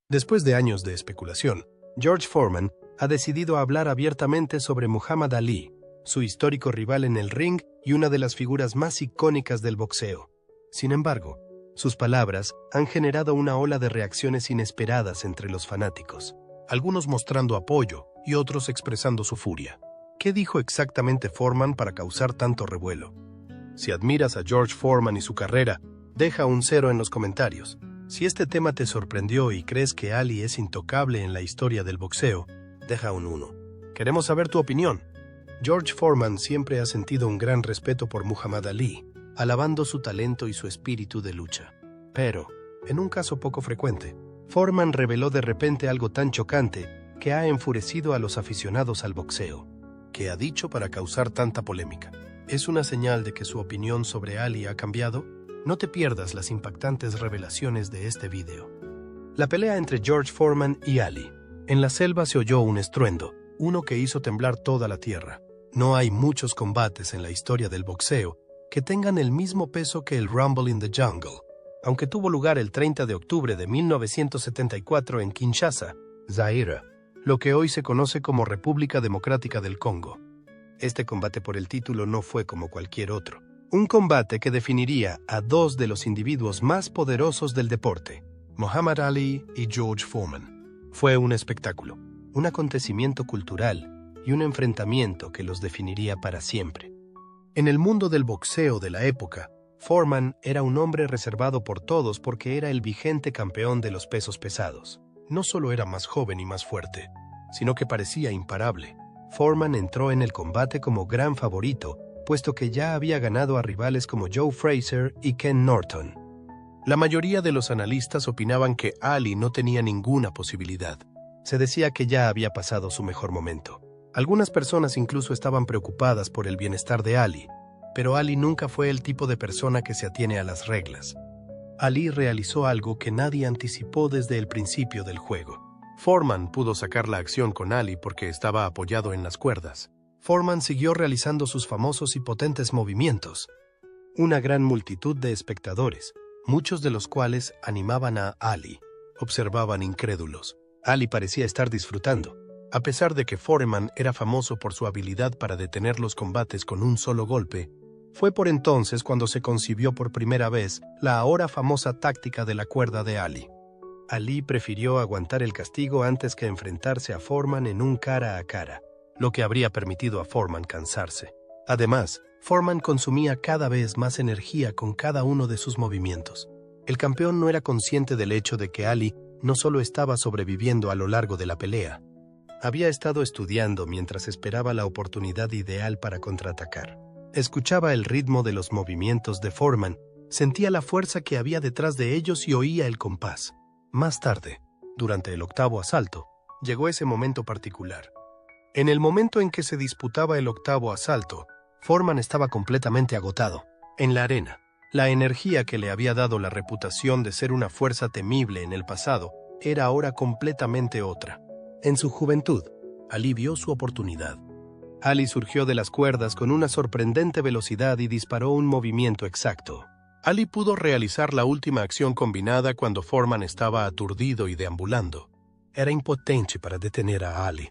Después de años de especulación, George Foreman ha decidido hablar abiertamente sobre Muhammad Ali, su histórico rival en el ring y una de las figuras más icónicas del boxeo. Sin embargo, sus palabras han generado una ola de reacciones inesperadas entre los fanáticos, algunos mostrando apoyo y otros expresando su furia. ¿Qué dijo exactamente Foreman para causar tanto revuelo? Si admiras a George Foreman y su carrera, deja un 0 en los comentarios. Si este tema te sorprendió y crees que Ali es intocable en la historia del boxeo, deja un 1. Queremos saber tu opinión. George Foreman siempre ha sentido un gran respeto por Muhammad Ali, alabando su talento y su espíritu de lucha. Pero, en un caso poco frecuente, Foreman reveló de repente algo tan chocante que ha enfurecido a los aficionados al boxeo. ¿Qué ha dicho para causar tanta polémica? ¿Es una señal de que su opinión sobre Ali ha cambiado? No te pierdas las impactantes revelaciones de este video. La pelea entre George Foreman y Ali. En la selva se oyó un estruendo, uno que hizo temblar toda la tierra. No hay muchos combates en la historia del boxeo que tengan el mismo peso que el Rumble in the Jungle, aunque tuvo lugar el 30 de octubre de 1974 en Kinshasa, Zaire, lo que hoy se conoce como República Democrática del Congo. Este combate por el título no fue como cualquier otro. Un combate que definiría a dos de los individuos más poderosos del deporte, Muhammad Ali y George Foreman. Fue un espectáculo, un acontecimiento cultural y un enfrentamiento que los definiría para siempre. En el mundo del boxeo de la época, Foreman era un hombre reservado por todos porque era el vigente campeón de los pesos pesados. No solo era más joven y más fuerte, sino que parecía imparable. Foreman entró en el combate como gran favorito, puesto que ya había ganado a rivales como Joe Frazier y Ken Norton. La mayoría de los analistas opinaban que Ali no tenía ninguna posibilidad. Se decía que ya había pasado su mejor momento. Algunas personas incluso estaban preocupadas por el bienestar de Ali, pero Ali nunca fue el tipo de persona que se atiene a las reglas. Ali realizó algo que nadie anticipó desde el principio del juego. Foreman pudo sacar la acción con Ali porque estaba apoyado en las cuerdas. Foreman siguió realizando sus famosos y potentes movimientos. Una gran multitud de espectadores, muchos de los cuales animaban a Ali, observaban incrédulos. Ali parecía estar disfrutando. A pesar de que Foreman era famoso por su habilidad para detener los combates con un solo golpe, fue por entonces cuando se concibió por primera vez la ahora famosa táctica de la cuerda de Ali. Ali prefirió aguantar el castigo antes que enfrentarse a Foreman en un cara a cara, lo que habría permitido a Foreman cansarse. Además, Foreman consumía cada vez más energía con cada uno de sus movimientos. El campeón no era consciente del hecho de que Ali no solo estaba sobreviviendo a lo largo de la pelea, había estado estudiando mientras esperaba la oportunidad ideal para contraatacar. Escuchaba el ritmo de los movimientos de Foreman, sentía la fuerza que había detrás de ellos y oía el compás. Más tarde, durante el octavo asalto, llegó ese momento particular. En el momento en que se disputaba el octavo asalto, Foreman estaba completamente agotado. En la arena, la energía que le había dado la reputación de ser una fuerza temible en el pasado era ahora completamente otra. En su juventud, Ali vio su oportunidad. Ali surgió de las cuerdas con una sorprendente velocidad y disparó un movimiento exacto. Ali pudo realizar la última acción combinada cuando Foreman estaba aturdido y deambulando. Era impotente para detener a Ali.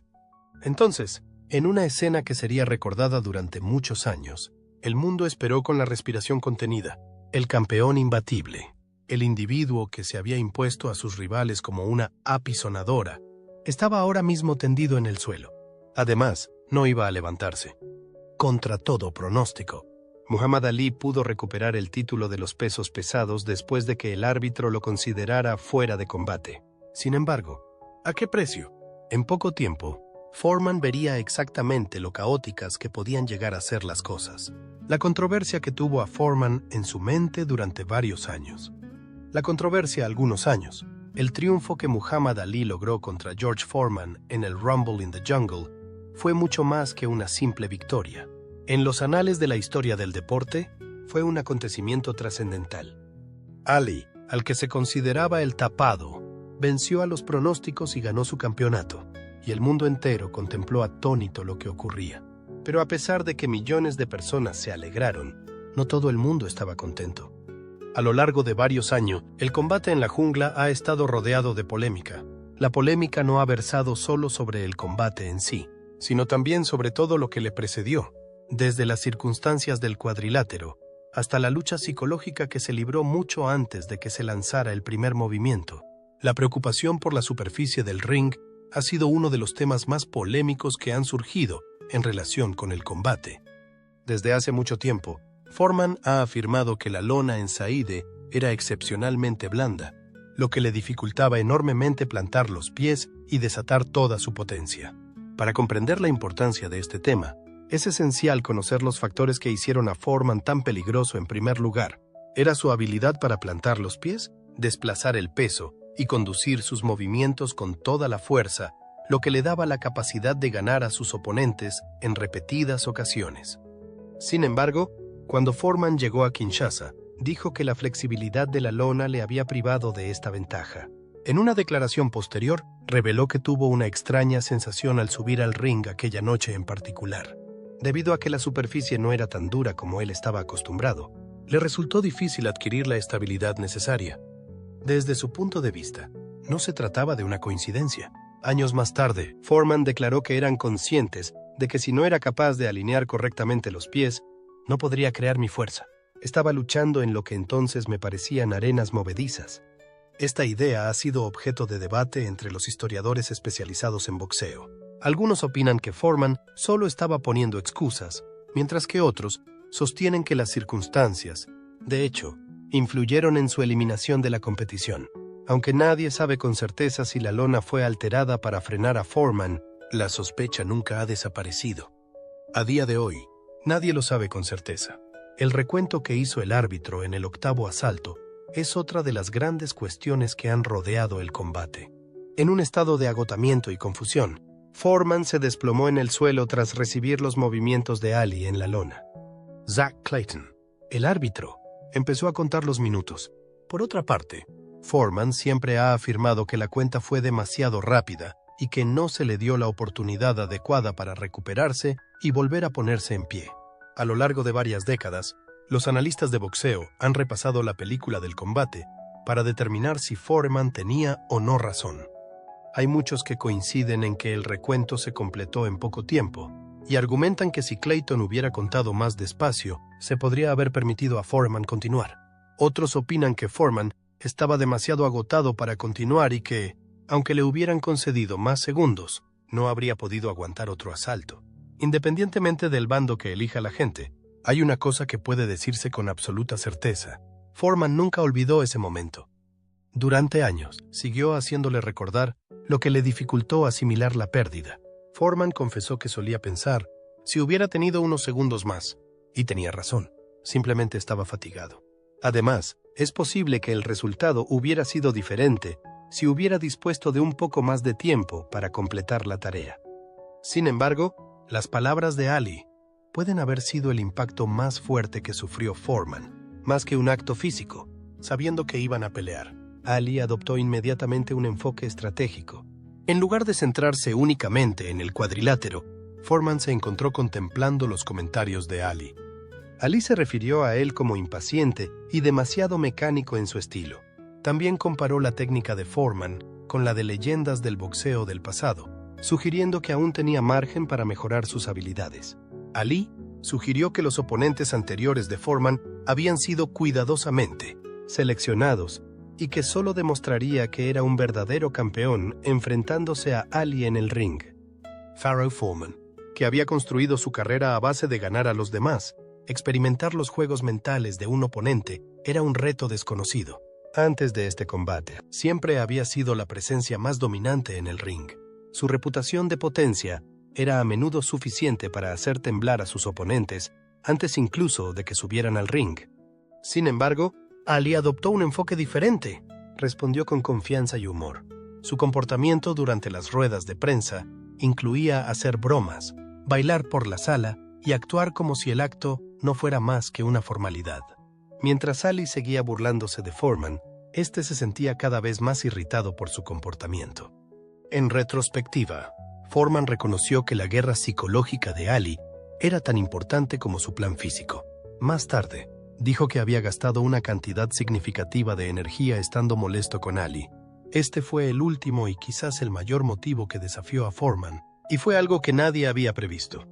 Entonces, en una escena que sería recordada durante muchos años, el mundo esperó con la respiración contenida. El campeón imbatible, el individuo que se había impuesto a sus rivales como una apisonadora, estaba ahora mismo tendido en el suelo. Además, no iba a levantarse. Contra todo pronóstico, Muhammad Ali pudo recuperar el título de los pesos pesados después de que el árbitro lo considerara fuera de combate. Sin embargo, ¿a qué precio? En poco tiempo, Foreman vería exactamente lo caóticas que podían llegar a ser las cosas. La controversia que tuvo a Foreman en su mente durante varios años. La controversia algunos años. El triunfo que Muhammad Ali logró contra George Foreman en el Rumble in the Jungle fue mucho más que una simple victoria. En los anales de la historia del deporte, fue un acontecimiento trascendental. Ali, al que se consideraba el tapado, venció a los pronósticos y ganó su campeonato, y el mundo entero contempló atónito lo que ocurría. Pero a pesar de que millones de personas se alegraron, no todo el mundo estaba contento. A lo largo de varios años, el combate en la jungla ha estado rodeado de polémica. La polémica no ha versado solo sobre el combate en sí, sino también sobre todo lo que le precedió, desde las circunstancias del cuadrilátero hasta la lucha psicológica que se libró mucho antes de que se lanzara el primer movimiento. La preocupación por la superficie del ring ha sido uno de los temas más polémicos que han surgido en relación con el combate. Desde hace mucho tiempo, Foreman ha afirmado que la lona en Saïd era excepcionalmente blanda, lo que le dificultaba enormemente plantar los pies y desatar toda su potencia. Para comprender la importancia de este tema, es esencial conocer los factores que hicieron a Foreman tan peligroso en primer lugar. Era su habilidad para plantar los pies, desplazar el peso y conducir sus movimientos con toda la fuerza, lo que le daba la capacidad de ganar a sus oponentes en repetidas ocasiones. Sin embargo, cuando Foreman llegó a Kinshasa, dijo que la flexibilidad de la lona le había privado de esta ventaja. En una declaración posterior, reveló que tuvo una extraña sensación al subir al ring aquella noche en particular. Debido a que la superficie no era tan dura como él estaba acostumbrado, le resultó difícil adquirir la estabilidad necesaria. Desde su punto de vista, no se trataba de una coincidencia. Años más tarde, Foreman declaró que eran conscientes de que si no era capaz de alinear correctamente los pies, no podría crear mi fuerza. Estaba luchando en lo que entonces me parecían arenas movedizas. Esta idea ha sido objeto de debate entre los historiadores especializados en boxeo. Algunos opinan que Foreman solo estaba poniendo excusas, mientras que otros sostienen que las circunstancias, de hecho, influyeron en su eliminación de la competición. Aunque nadie sabe con certeza si la lona fue alterada para frenar a Foreman, la sospecha nunca ha desaparecido. A día de hoy, nadie lo sabe con certeza. El recuento que hizo el árbitro en el octavo asalto es otra de las grandes cuestiones que han rodeado el combate. En un estado de agotamiento y confusión, Foreman se desplomó en el suelo tras recibir los movimientos de Ali en la lona. Zach Clayton, el árbitro, empezó a contar los minutos. Por otra parte, Foreman siempre ha afirmado que la cuenta fue demasiado rápida y que no se le dio la oportunidad adecuada para recuperarse y volver a ponerse en pie. A lo largo de varias décadas, los analistas de boxeo han repasado la película del combate para determinar si Foreman tenía o no razón. Hay muchos que coinciden en que el recuento se completó en poco tiempo y argumentan que si Clayton hubiera contado más despacio, se podría haber permitido a Foreman continuar. Otros opinan que Foreman estaba demasiado agotado para continuar y que, aunque le hubieran concedido más segundos, no habría podido aguantar otro asalto. Independientemente del bando que elija la gente, hay una cosa que puede decirse con absoluta certeza. Foreman nunca olvidó ese momento. Durante años, siguió haciéndole recordar lo que le dificultó asimilar la pérdida. Foreman confesó que solía pensar, si hubiera tenido unos segundos más, y tenía razón, simplemente estaba fatigado. Además, es posible que el resultado hubiera sido diferente si hubiera dispuesto de un poco más de tiempo para completar la tarea. Sin embargo, las palabras de Ali pueden haber sido el impacto más fuerte que sufrió Foreman, más que un acto físico. Sabiendo que iban a pelear, Ali adoptó inmediatamente un enfoque estratégico. En lugar de centrarse únicamente en el cuadrilátero, Foreman se encontró contemplando los comentarios de Ali. Ali se refirió a él como impaciente y demasiado mecánico en su estilo. También comparó la técnica de Foreman con la de leyendas del boxeo del pasado, sugiriendo que aún tenía margen para mejorar sus habilidades. Ali sugirió que los oponentes anteriores de Foreman habían sido cuidadosamente seleccionados y que solo demostraría que era un verdadero campeón enfrentándose a Ali en el ring. Pharaoh Foreman, que había construido su carrera a base de ganar a los demás, experimentar los juegos mentales de un oponente era un reto desconocido. Antes de este combate, siempre había sido la presencia más dominante en el ring. Su reputación de potencia era a menudo suficiente para hacer temblar a sus oponentes antes incluso de que subieran al ring. Sin embargo, Ali adoptó un enfoque diferente, respondió con confianza y humor. Su comportamiento durante las ruedas de prensa incluía hacer bromas, bailar por la sala y actuar como si el acto no fuera más que una formalidad. Mientras Ali seguía burlándose de Foreman, este se sentía cada vez más irritado por su comportamiento. En retrospectiva, Foreman reconoció que la guerra psicológica de Ali era tan importante como su plan físico. Más tarde, Dijo que había gastado una cantidad significativa de energía estando molesto con Ali. Este fue el último y quizás el mayor motivo que desafió a Foreman, y fue algo que nadie había previsto.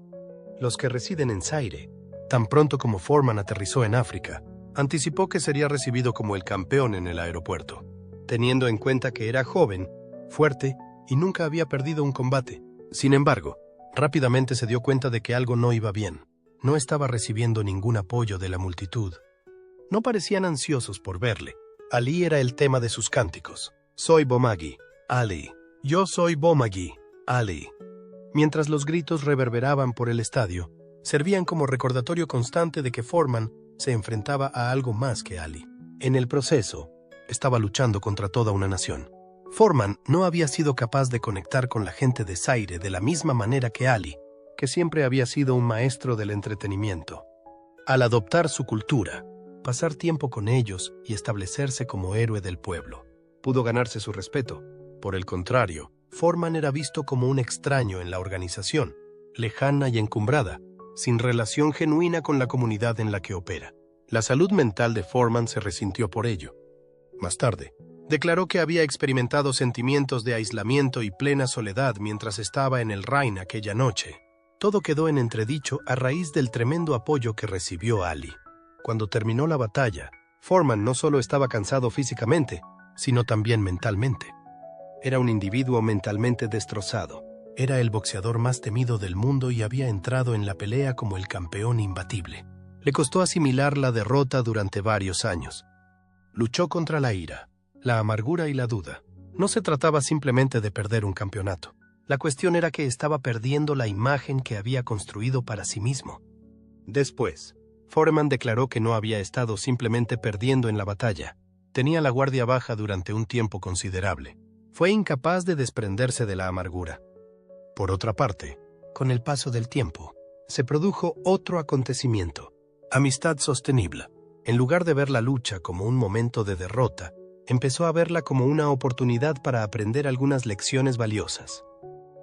Los que residen en Zaire, tan pronto como Foreman aterrizó en África, anticipó que sería recibido como el campeón en el aeropuerto, teniendo en cuenta que era joven, fuerte y nunca había perdido un combate. Sin embargo, rápidamente se dio cuenta de que algo no iba bien. No estaba recibiendo ningún apoyo de la multitud. No parecían ansiosos por verle. Ali era el tema de sus cánticos. Soy Bomagui, Ali. Yo soy Bomagui, Ali. Mientras los gritos reverberaban por el estadio, servían como recordatorio constante de que Foreman se enfrentaba a algo más que Ali. En el proceso, estaba luchando contra toda una nación. Foreman no había sido capaz de conectar con la gente de Zaire de la misma manera que Ali, que siempre había sido un maestro del entretenimiento. Al adoptar su cultura, pasar tiempo con ellos y establecerse como héroe del pueblo, pudo ganarse su respeto. Por el contrario, Foreman era visto como un extraño en la organización, lejana y encumbrada, sin relación genuina con la comunidad en la que opera. La salud mental de Foreman se resintió por ello. Más tarde, declaró que había experimentado sentimientos de aislamiento y plena soledad mientras estaba en el Rhin aquella noche. Todo quedó en entredicho a raíz del tremendo apoyo que recibió Ali. Cuando terminó la batalla, Foreman no solo estaba cansado físicamente, sino también mentalmente. Era un individuo mentalmente destrozado. Era el boxeador más temido del mundo y había entrado en la pelea como el campeón imbatible. Le costó asimilar la derrota durante varios años. Luchó contra la ira, la amargura y la duda. No se trataba simplemente de perder un campeonato. La cuestión era que estaba perdiendo la imagen que había construido para sí mismo. Después, Foreman declaró que no había estado simplemente perdiendo en la batalla. Tenía la guardia baja durante un tiempo considerable. Fue incapaz de desprenderse de la amargura. Por otra parte, con el paso del tiempo, se produjo otro acontecimiento: amistad sostenible. En lugar de ver la lucha como un momento de derrota, empezó a verla como una oportunidad para aprender algunas lecciones valiosas.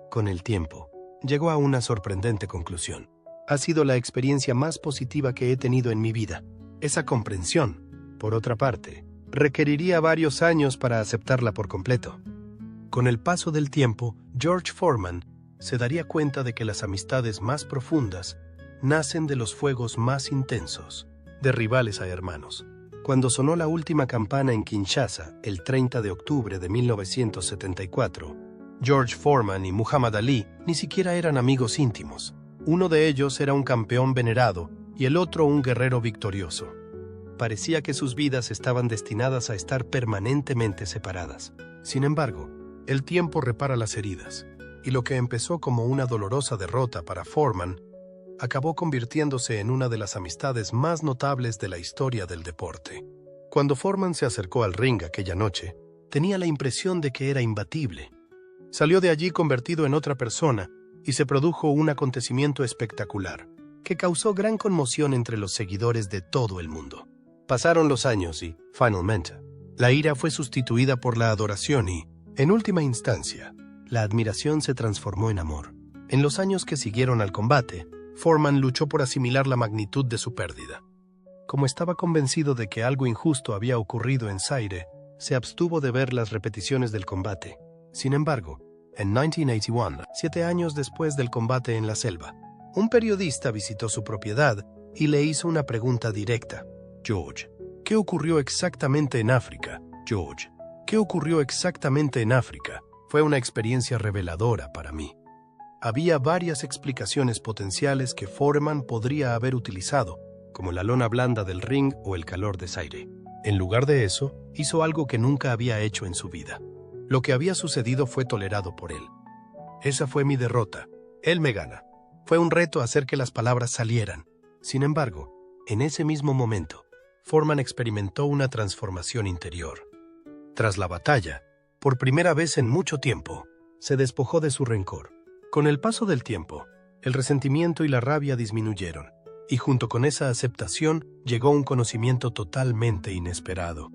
Con el tiempo, llegó a una sorprendente conclusión. Ha sido la experiencia más positiva que he tenido en mi vida. Esa comprensión, por otra parte, requeriría varios años para aceptarla por completo. Con el paso del tiempo, George Foreman se daría cuenta de que las amistades más profundas nacen de los fuegos más intensos, de rivales a hermanos. Cuando sonó la última campana en Kinshasa, el 30 de octubre de 1974, George Foreman y Muhammad Ali ni siquiera eran amigos íntimos. Uno de ellos era un campeón venerado y el otro un guerrero victorioso. Parecía que sus vidas estaban destinadas a estar permanentemente separadas. Sin embargo, el tiempo repara las heridas, y lo que empezó como una dolorosa derrota para Foreman acabó convirtiéndose en una de las amistades más notables de la historia del deporte. Cuando Foreman se acercó al ring aquella noche, tenía la impresión de que era imbatible. Salió de allí convertido en otra persona y se produjo un acontecimiento espectacular que causó gran conmoción entre los seguidores de todo el mundo. Pasaron los años y, finalmente, la ira fue sustituida por la adoración y, en última instancia, la admiración se transformó en amor. En los años que siguieron al combate, Foreman luchó por asimilar la magnitud de su pérdida. Como estaba convencido de que algo injusto había ocurrido en Zaire, se abstuvo de ver las repeticiones del combate. Sin embargo, en 1981, 7 años después del combate en la selva, un periodista visitó su propiedad y le hizo una pregunta directa. George, ¿qué ocurrió exactamente en África? George, ¿qué ocurrió exactamente en África? Fue una experiencia reveladora para mí. Había varias explicaciones potenciales que Foreman podría haber utilizado, como la lona blanda del ring o el calor de Zaire. En lugar de eso, hizo algo que nunca había hecho en su vida. Lo que había sucedido fue tolerado por él. Esa fue mi derrota. Él me gana. Fue un reto hacer que las palabras salieran. Sin embargo, en ese mismo momento, Foreman experimentó una transformación interior. Tras la batalla, por primera vez en mucho tiempo, se despojó de su rencor. Con el paso del tiempo, el resentimiento y la rabia disminuyeron, y junto con esa aceptación llegó un conocimiento totalmente inesperado.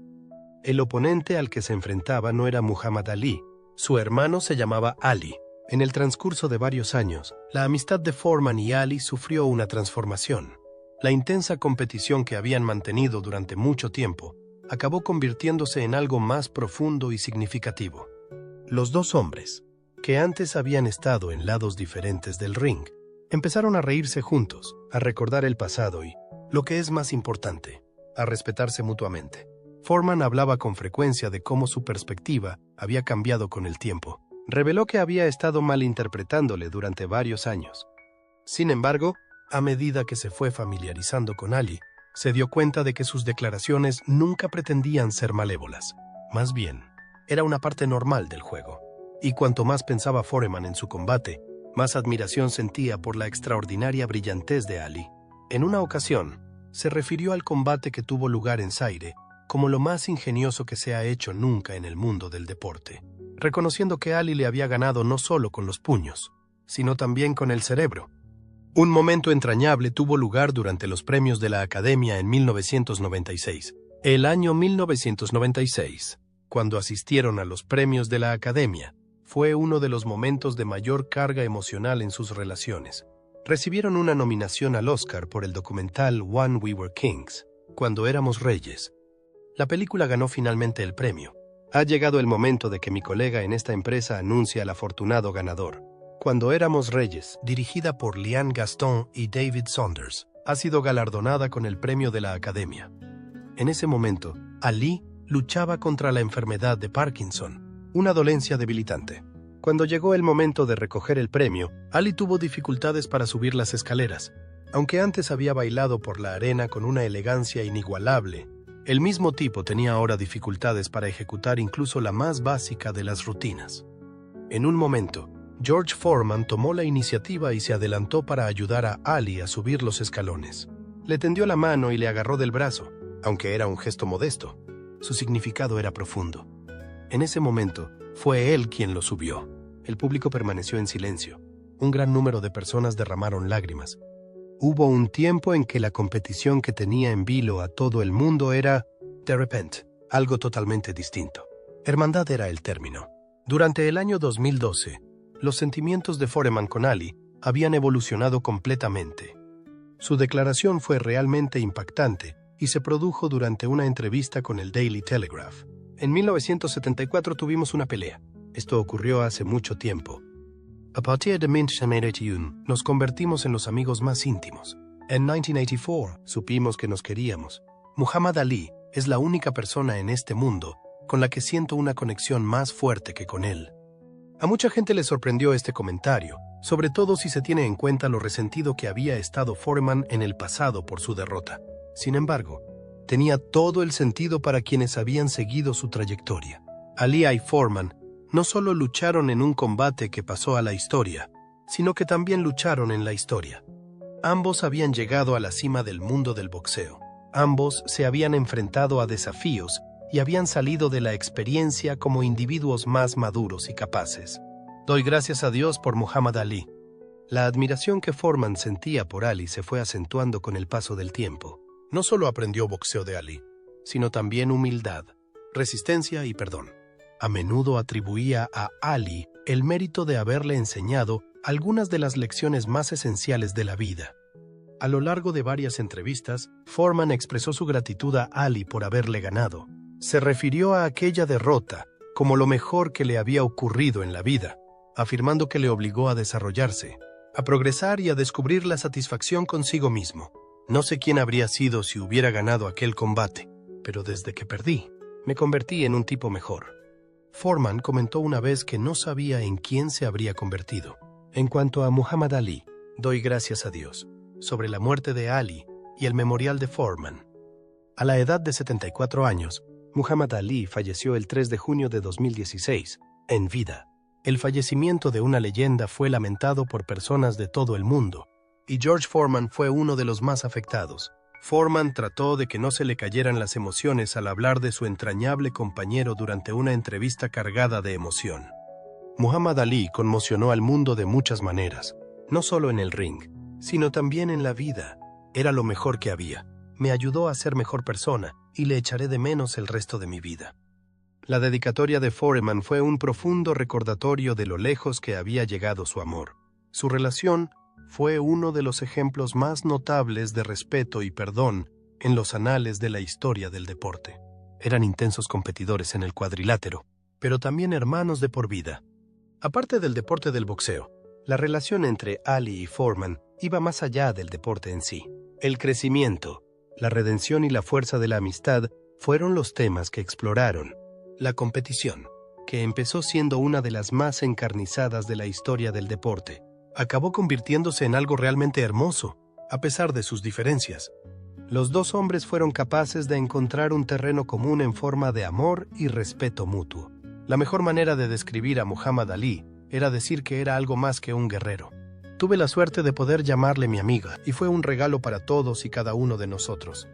El oponente al que se enfrentaba no era Muhammad Ali, su hermano se llamaba Ali. En el transcurso de varios años, la amistad de Foreman y Ali sufrió una transformación. La intensa competición que habían mantenido durante mucho tiempo acabó convirtiéndose en algo más profundo y significativo. Los dos hombres, que antes habían estado en lados diferentes del ring, empezaron a reírse juntos, a recordar el pasado y, lo que es más importante, a respetarse mutuamente. Foreman hablaba con frecuencia de cómo su perspectiva había cambiado con el tiempo. Reveló que había estado malinterpretándole durante varios años. Sin embargo, a medida que se fue familiarizando con Ali, se dio cuenta de que sus declaraciones nunca pretendían ser malévolas. Más bien, era una parte normal del juego. Y cuanto más pensaba Foreman en su combate, más admiración sentía por la extraordinaria brillantez de Ali. En una ocasión, se refirió al combate que tuvo lugar en Zaire como lo más ingenioso que se ha hecho nunca en el mundo del deporte, reconociendo que Ali le había ganado no solo con los puños, sino también con el cerebro. Un momento entrañable tuvo lugar durante los premios de la Academia en 1996. El año 1996, cuando asistieron a los premios de la Academia, fue uno de los momentos de mayor carga emocional en sus relaciones. Recibieron una nominación al Oscar por el documental When We Were Kings, Cuando Éramos Reyes. La película ganó finalmente el premio. Ha llegado el momento de que mi colega en esta empresa anuncie al afortunado ganador. Cuando Éramos Reyes, dirigida por Liane Gaston y David Saunders, ha sido galardonada con el premio de la Academia. En ese momento, Ali luchaba contra la enfermedad de Parkinson, una dolencia debilitante. Cuando llegó el momento de recoger el premio, Ali tuvo dificultades para subir las escaleras. Aunque antes había bailado por la arena con una elegancia inigualable, el mismo tipo tenía ahora dificultades para ejecutar incluso la más básica de las rutinas. En un momento, George Foreman tomó la iniciativa y se adelantó para ayudar a Ali a subir los escalones. Le tendió la mano y le agarró del brazo, aunque era un gesto modesto. Su significado era profundo. En ese momento, fue él quien lo subió. El público permaneció en silencio. Un gran número de personas derramaron lágrimas. Hubo un tiempo en que la competición que tenía en vilo a todo el mundo era, de repente, algo totalmente distinto. Hermandad era el término. Durante el año 2012, los sentimientos de Foreman con Ali habían evolucionado completamente. Su declaración fue realmente impactante y se produjo durante una entrevista con el Daily Telegraph. En 1974 tuvimos una pelea. Esto ocurrió hace mucho tiempo. A partir de 1981, nos convertimos en los amigos más íntimos. En 1984, supimos que nos queríamos. Muhammad Ali es la única persona en este mundo con la que siento una conexión más fuerte que con él. A mucha gente le sorprendió este comentario, sobre todo si se tiene en cuenta lo resentido que había estado Foreman en el pasado por su derrota. Sin embargo, tenía todo el sentido para quienes habían seguido su trayectoria. Ali y Foreman no solo lucharon en un combate que pasó a la historia, sino que también lucharon en la historia. Ambos habían llegado a la cima del mundo del boxeo. Ambos se habían enfrentado a desafíos y habían salido de la experiencia como individuos más maduros y capaces. Doy gracias a Dios por Muhammad Ali. La admiración que Foreman sentía por Ali se fue acentuando con el paso del tiempo. No solo aprendió boxeo de Ali, sino también humildad, resistencia y perdón. A menudo atribuía a Ali el mérito de haberle enseñado algunas de las lecciones más esenciales de la vida. A lo largo de varias entrevistas, Foreman expresó su gratitud a Ali por haberle ganado. Se refirió a aquella derrota como lo mejor que le había ocurrido en la vida, afirmando que le obligó a desarrollarse, a progresar y a descubrir la satisfacción consigo mismo. No sé quién habría sido si hubiera ganado aquel combate, pero desde que perdí, me convertí en un tipo mejor. Foreman comentó una vez que no sabía en quién se habría convertido. En cuanto a Muhammad Ali, doy gracias a Dios sobre la muerte de Ali y el memorial de Foreman. A la edad de 74 años, Muhammad Ali falleció el 3 de junio de 2016, en vida. El fallecimiento de una leyenda fue lamentado por personas de todo el mundo, y George Foreman fue uno de los más afectados. Foreman trató de que no se le cayeran las emociones al hablar de su entrañable compañero durante una entrevista cargada de emoción. Muhammad Ali conmocionó al mundo de muchas maneras, no solo en el ring, sino también en la vida. Era lo mejor que había. Me ayudó a ser mejor persona y le echaré de menos el resto de mi vida. La dedicatoria de Foreman fue un profundo recordatorio de lo lejos que había llegado su amor. Su relación fue uno de los ejemplos más notables de respeto y perdón en los anales de la historia del deporte. Eran intensos competidores en el cuadrilátero, pero también hermanos de por vida. Aparte del deporte del boxeo, la relación entre Ali y Foreman iba más allá del deporte en sí. El crecimiento, la redención y la fuerza de la amistad fueron los temas que exploraron. La competición, que empezó siendo una de las más encarnizadas de la historia del deporte, acabó convirtiéndose en algo realmente hermoso, a pesar de sus diferencias. Los dos hombres fueron capaces de encontrar un terreno común en forma de amor y respeto mutuo. La mejor manera de describir a Muhammad Ali era decir que era algo más que un guerrero. Tuve la suerte de poder llamarle mi amiga, y fue un regalo para todos y cada uno de nosotros.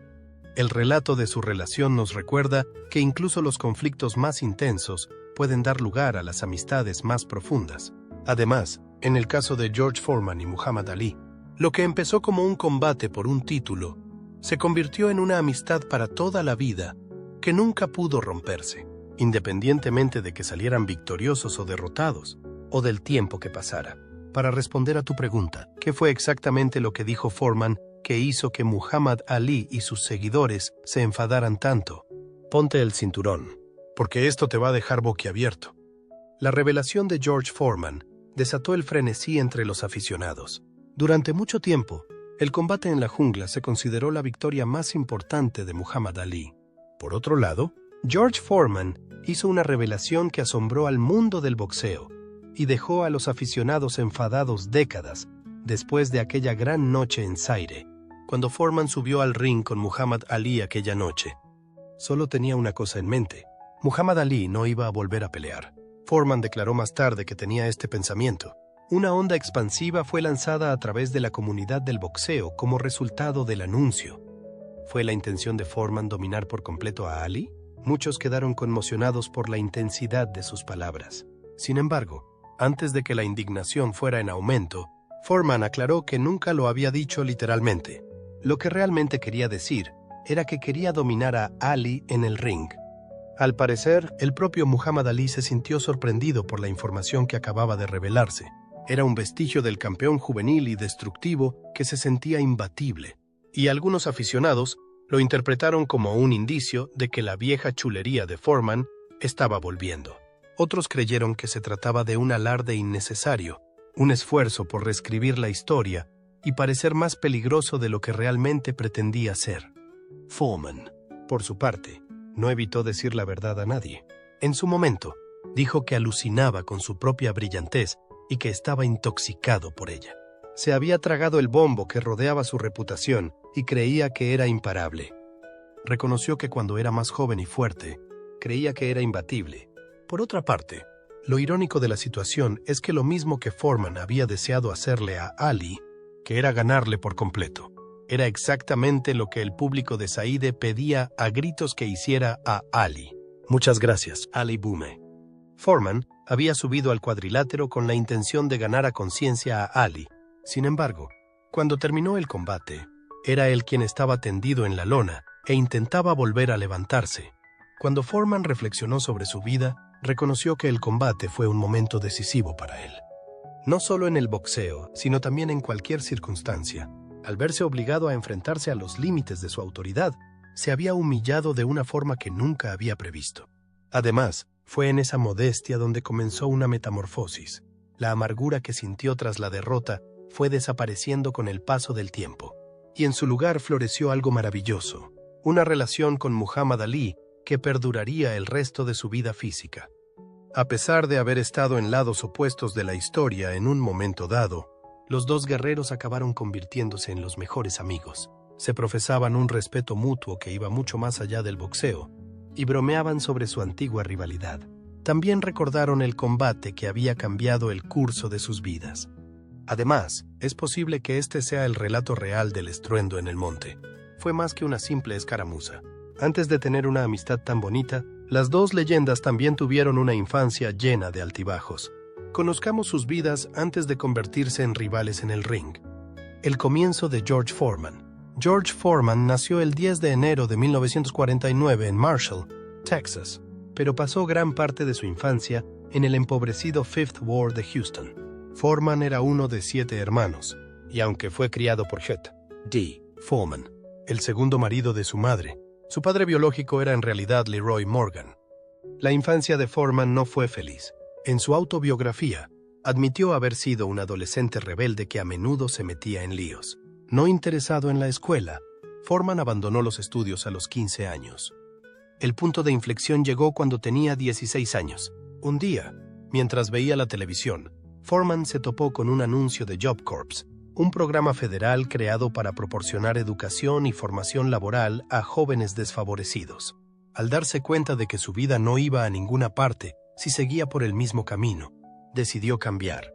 El relato de su relación nos recuerda que incluso los conflictos más intensos pueden dar lugar a las amistades más profundas. Además, en el caso de George Foreman y Muhammad Ali, lo que empezó como un combate por un título se convirtió en una amistad para toda la vida que nunca pudo romperse, independientemente de que salieran victoriosos o derrotados, o del tiempo que pasara. Para responder a tu pregunta, ¿qué fue exactamente lo que dijo Foreman que hizo que Muhammad Ali y sus seguidores se enfadaran tanto? Ponte el cinturón, porque esto te va a dejar boquiabierto. La revelación de George Foreman desató el frenesí entre los aficionados. Durante mucho tiempo, el combate en la jungla se consideró la victoria más importante de Muhammad Ali. Por otro lado, George Foreman hizo una revelación que asombró al mundo del boxeo y dejó a los aficionados enfadados décadas después de aquella gran noche en Zaire, cuando Foreman subió al ring con Muhammad Ali aquella noche. Solo tenía una cosa en mente: Muhammad Ali no iba a volver a pelear. Foreman declaró más tarde que tenía este pensamiento. Una onda expansiva fue lanzada a través de la comunidad del boxeo como resultado del anuncio. ¿Fue la intención de Foreman dominar por completo a Ali? Muchos quedaron conmocionados por la intensidad de sus palabras. Sin embargo, antes de que la indignación fuera en aumento, Foreman aclaró que nunca lo había dicho literalmente. Lo que realmente quería decir era que quería dominar a Ali en el ring. Al parecer, el propio Muhammad Ali se sintió sorprendido por la información que acababa de revelarse. Era un vestigio del campeón juvenil y destructivo que se sentía imbatible, y algunos aficionados lo interpretaron como un indicio de que la vieja chulería de Foreman estaba volviendo. Otros creyeron que se trataba de un alarde innecesario, un esfuerzo por reescribir la historia y parecer más peligroso de lo que realmente pretendía ser. Foreman, por su parte, no evitó decir la verdad a nadie. En su momento, dijo que alucinaba con su propia brillantez y que estaba intoxicado por ella. Se había tragado el bombo que rodeaba su reputación y creía que era imparable. Reconoció que cuando era más joven y fuerte, creía que era imbatible. Por otra parte, lo irónico de la situación es que lo mismo que Foreman había deseado hacerle a Ali, que era ganarle por completo, era exactamente lo que el público de Zaide pedía a gritos que hiciera a Ali. Muchas gracias, Ali Bume. Foreman había subido al cuadrilátero con la intención de ganar a conciencia a Ali. Sin embargo, cuando terminó el combate, era él quien estaba tendido en la lona e intentaba volver a levantarse. Cuando Foreman reflexionó sobre su vida, reconoció que el combate fue un momento decisivo para él. No solo en el boxeo, sino también en cualquier circunstancia. Al verse obligado a enfrentarse a los límites de su autoridad, se había humillado de una forma que nunca había previsto. Además, fue en esa modestia donde comenzó una metamorfosis. La amargura que sintió tras la derrota fue desapareciendo con el paso del tiempo, y en su lugar floreció algo maravilloso, una relación con Muhammad Ali que perduraría el resto de su vida física. A pesar de haber estado en lados opuestos de la historia en un momento dado, los dos guerreros acabaron convirtiéndose en los mejores amigos. Se profesaban un respeto mutuo que iba mucho más allá del boxeo, y bromeaban sobre su antigua rivalidad. También recordaron el combate que había cambiado el curso de sus vidas. Además, es posible que este sea el relato real del estruendo en el monte. Fue más que una simple escaramuza. Antes de tener una amistad tan bonita, las dos leyendas también tuvieron una infancia llena de altibajos. Conozcamos sus vidas antes de convertirse en rivales en el ring. El comienzo de George Foreman. George Foreman nació el 10 de enero de 1949 en Marshall, Texas, pero pasó gran parte de su infancia en el empobrecido Fifth Ward de Houston. Foreman era uno de 7 hermanos, y aunque fue criado por Chet D. Foreman, el segundo marido de su madre, su padre biológico era en realidad Leroy Morgan. La infancia de Foreman no fue feliz. En su autobiografía, admitió haber sido un adolescente rebelde que a menudo se metía en líos. No interesado en la escuela, Foreman abandonó los estudios a los 15 años. El punto de inflexión llegó cuando tenía 16 años. Un día, mientras veía la televisión, Foreman se topó con un anuncio de Job Corps, un programa federal creado para proporcionar educación y formación laboral a jóvenes desfavorecidos. Al darse cuenta de que su vida no iba a ninguna parte si seguía por el mismo camino, decidió cambiar.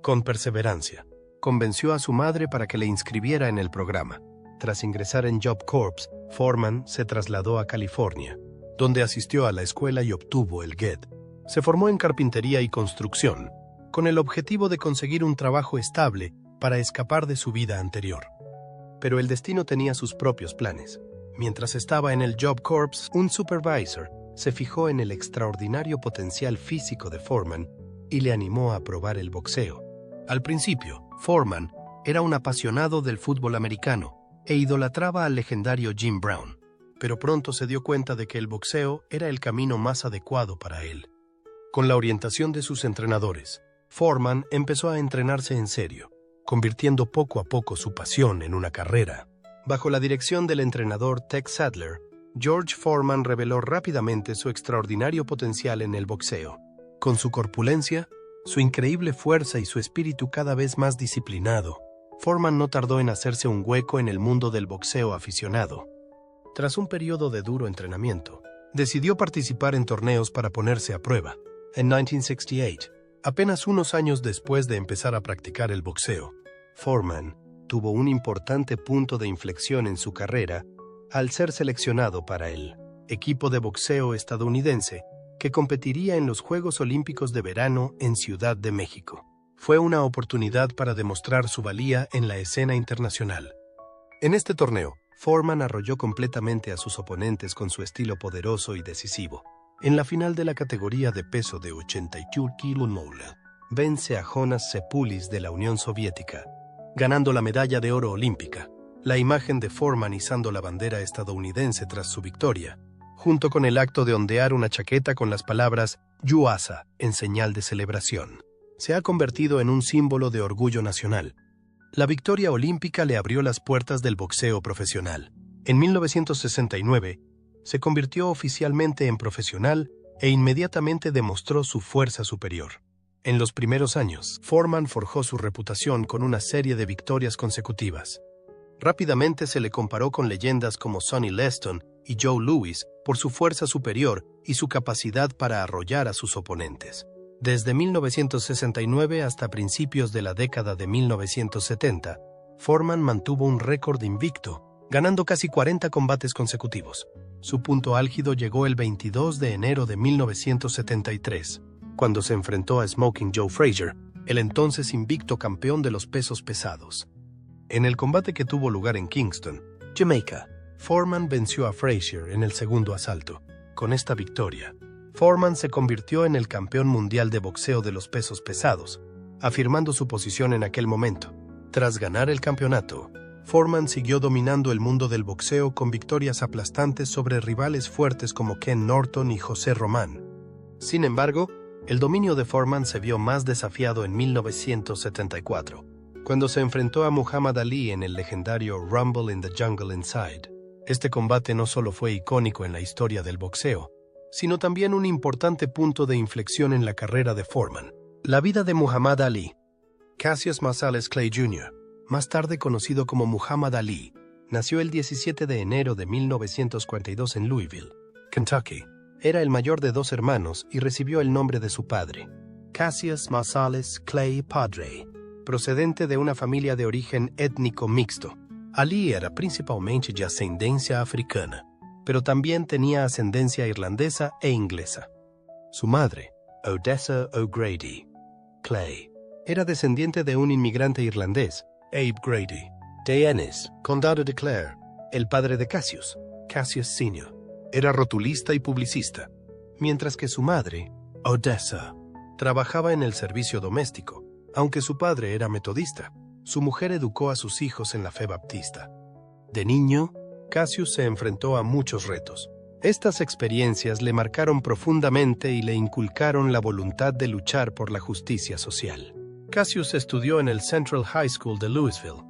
Con perseverancia, convenció a su madre para que le inscribiera en el programa. Tras ingresar en Job Corps, Foreman se trasladó a California, donde asistió a la escuela y obtuvo el GED. Se formó en carpintería y construcción, con el objetivo de conseguir un trabajo estable para escapar de su vida anterior. Pero el destino tenía sus propios planes. Mientras estaba en el Job Corps, un supervisor se fijó en el extraordinario potencial físico de Foreman y le animó a probar el boxeo. Al principio, Foreman era un apasionado del fútbol americano e idolatraba al legendario Jim Brown, pero pronto se dio cuenta de que el boxeo era el camino más adecuado para él. Con la orientación de sus entrenadores, Foreman empezó a entrenarse en serio, convirtiendo poco a poco su pasión en una carrera. Bajo la dirección del entrenador Tex Sadler, George Foreman reveló rápidamente su extraordinario potencial en el boxeo. Con su corpulencia, su increíble fuerza y su espíritu cada vez más disciplinado, Foreman no tardó en hacerse un hueco en el mundo del boxeo aficionado. Tras un periodo de duro entrenamiento, decidió participar en torneos para ponerse a prueba. En 1968, apenas unos años después de empezar a practicar el boxeo, Foreman tuvo un importante punto de inflexión en su carrera al ser seleccionado para el equipo de boxeo estadounidense que competiría en los Juegos Olímpicos de Verano en Ciudad de México. Fue una oportunidad para demostrar su valía en la escena internacional. En este torneo, Foreman arrolló completamente a sus oponentes con su estilo poderoso y decisivo. En la final de la categoría de peso de 82 kg, vence a Jonas Sepulis de la Unión Soviética, ganando la medalla de oro olímpica. La imagen de Foreman izando la bandera estadounidense tras su victoria, junto con el acto de ondear una chaqueta con las palabras "USA" en señal de celebración, se ha convertido en un símbolo de orgullo nacional. La victoria olímpica le abrió las puertas del boxeo profesional. En 1969, se convirtió oficialmente en profesional e inmediatamente demostró su fuerza superior. En los primeros años, Foreman forjó su reputación con una serie de victorias consecutivas. Rápidamente se le comparó con leyendas como Sonny Liston y Joe Louis por su fuerza superior y su capacidad para arrollar a sus oponentes. Desde 1969 hasta principios de la década de 1970, Foreman mantuvo un récord invicto, ganando casi 40 combates consecutivos. Su punto álgido llegó el 22 de enero de 1973, cuando se enfrentó a Smoking Joe Frazier, el entonces invicto campeón de los pesos pesados. En el combate que tuvo lugar en Kingston, Jamaica, Foreman venció a Frazier en el segundo asalto. Con esta victoria, Foreman se convirtió en el campeón mundial de boxeo de los pesos pesados, afirmando su posición en aquel momento. Tras ganar el campeonato, Foreman siguió dominando el mundo del boxeo con victorias aplastantes sobre rivales fuertes como Ken Norton y José Román. Sin embargo, el dominio de Foreman se vio más desafiado en 1974, cuando se enfrentó a Muhammad Ali en el legendario Rumble in the Jungle Inside. Este combate no solo fue icónico en la historia del boxeo, sino también un importante punto de inflexión en la carrera de Foreman. La vida de Muhammad Ali. Cassius Marsales Clay Jr., más tarde conocido como Muhammad Ali, nació el 17 de enero de 1942 en Louisville, Kentucky. Era el mayor de 2 hermanos y recibió el nombre de su padre, Cassius Marsales Clay Padre, procedente de una familia de origen étnico mixto. Ali era principalmente de ascendencia africana, pero también tenía ascendencia irlandesa e inglesa. Su madre, Odessa O'Grady Clay, era descendiente de un inmigrante irlandés, Abe Grady, de Ennis, condado de Clare. El padre de Cassius, Cassius Sr., era rotulista y publicista, mientras que su madre, Odessa, trabajaba en el servicio doméstico, aunque su padre era metodista. Su mujer educó a sus hijos en la fe baptista. De niño, Cassius se enfrentó a muchos retos. Estas experiencias le marcaron profundamente y le inculcaron la voluntad de luchar por la justicia social. Cassius estudió en el Central High School de Louisville.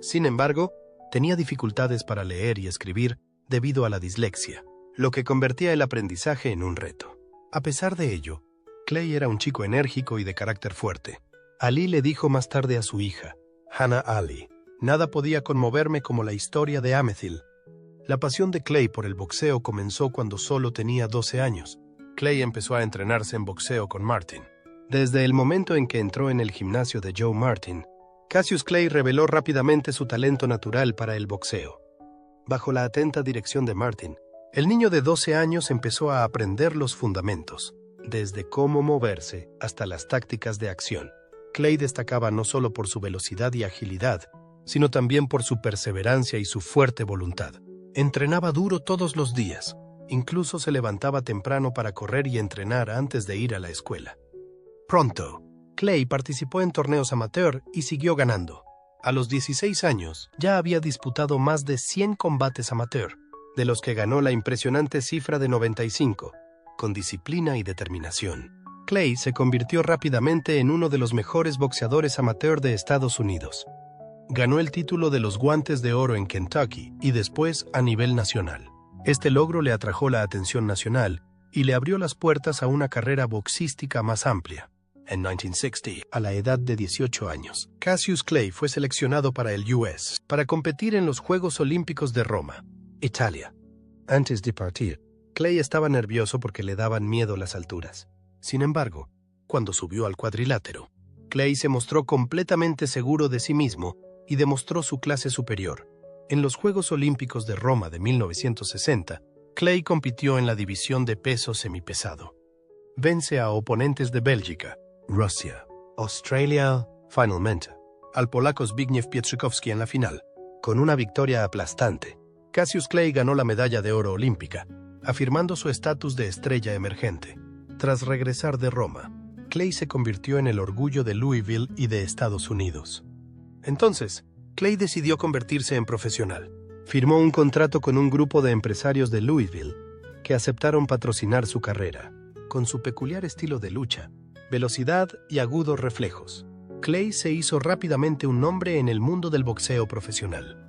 Sin embargo, tenía dificultades para leer y escribir debido a la dislexia, lo que convertía el aprendizaje en un reto. A pesar de ello, Clay era un chico enérgico y de carácter fuerte. Ali le dijo más tarde a su hija, Hannah Ali, «Nada podía conmoverme como la historia de Amethil». La pasión de Clay por el boxeo comenzó cuando solo tenía 12 años. Clay empezó a entrenarse en boxeo con Martin. Desde el momento en que entró en el gimnasio de Joe Martin, Cassius Clay reveló rápidamente su talento natural para el boxeo. Bajo la atenta dirección de Martin, el niño de 12 años empezó a aprender los fundamentos, desde cómo moverse hasta las tácticas de acción. Clay destacaba no solo por su velocidad y agilidad, sino también por su perseverancia y su fuerte voluntad. Entrenaba duro todos los días, incluso se levantaba temprano para correr y entrenar antes de ir a la escuela. Pronto, Clay participó en torneos amateur y siguió ganando. A los 16 años, ya había disputado más de 100 combates amateur, de los que ganó la impresionante cifra de 95, con disciplina y determinación. Clay se convirtió rápidamente en uno de los mejores boxeadores amateur de Estados Unidos. Ganó el título de los Guantes de Oro en Kentucky y después a nivel nacional. Este logro le atrajo la atención nacional y le abrió las puertas a una carrera boxística más amplia. En 1960, a la edad de 18 años, Cassius Clay fue seleccionado para el US para competir en los Juegos Olímpicos de Roma, Italia. Antes de partir, Clay estaba nervioso porque le daban miedo las alturas. Sin embargo, cuando subió al cuadrilátero, Clay se mostró completamente seguro de sí mismo y demostró su clase superior. En los Juegos Olímpicos de Roma de 1960, Clay compitió en la división de peso semipesado. Vence a oponentes de Bélgica, Rusia, Australia, finalmente, al polaco Zbigniew Pietrzykowski en la final. Con una victoria aplastante, Cassius Clay ganó la medalla de oro olímpica, afirmando su estatus de estrella emergente. Tras regresar de Roma, Clay se convirtió en el orgullo de Louisville y de Estados Unidos. Entonces, Clay decidió convertirse en profesional. Firmó un contrato con un grupo de empresarios de Louisville que aceptaron patrocinar su carrera. Con su peculiar estilo de lucha, velocidad y agudos reflejos, Clay se hizo rápidamente un nombre en el mundo del boxeo profesional.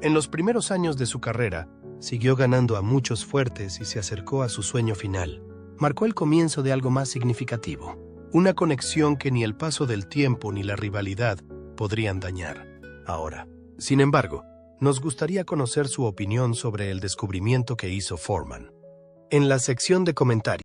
En los primeros años de su carrera, siguió ganando a muchos fuertes y se acercó a su sueño final. Marcó el comienzo de algo más significativo, una conexión que ni el paso del tiempo ni la rivalidad podrían dañar. Ahora, sin embargo, nos gustaría conocer su opinión sobre el descubrimiento que hizo Foreman. En la sección de comentarios,